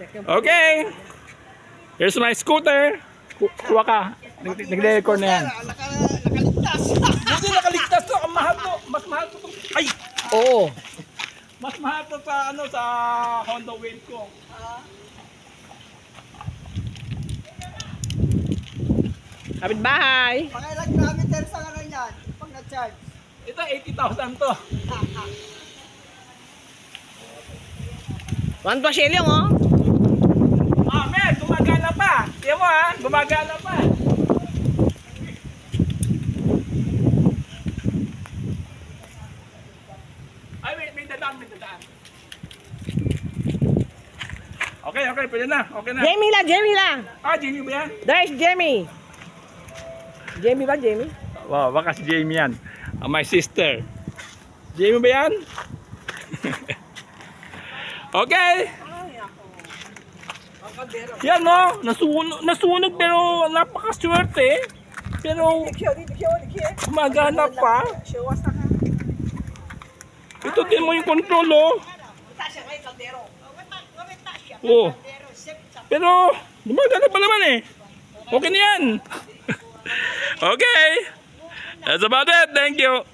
Okay. Here's my scooter. Kuha ka. Nag-record na yan. Nakaligtas. Hindi nakaligtas to. Ang mahal to. Mas mahal to. Ay! Oo. Mas mahal to sa ano sa Honda Wave ko. Kapit bahay. Pakailang kilometer sa kanan yan, pag na-charge. Ito 80,000 to. 1 pa shilling oh. Ah, men, gumagana pa. Tiyan mo ha, gumagana pa. Ay, may dadaan, may dadaan. Okay, pwede na. Okay na. Jamie lang. Ah, Jamie ba yan? There's Jamie. Jamie ba, Jamie? Wow, baka si Jamie yan. My sister. Jamie ba yan? Okay. Yan no, nasunog pero napakaswerte. Pero gumagana pa. Ito din mo yung control oh. Oh. Pero gumagana pa naman eh. Okay na yan. Okay. That's about it. Thank you.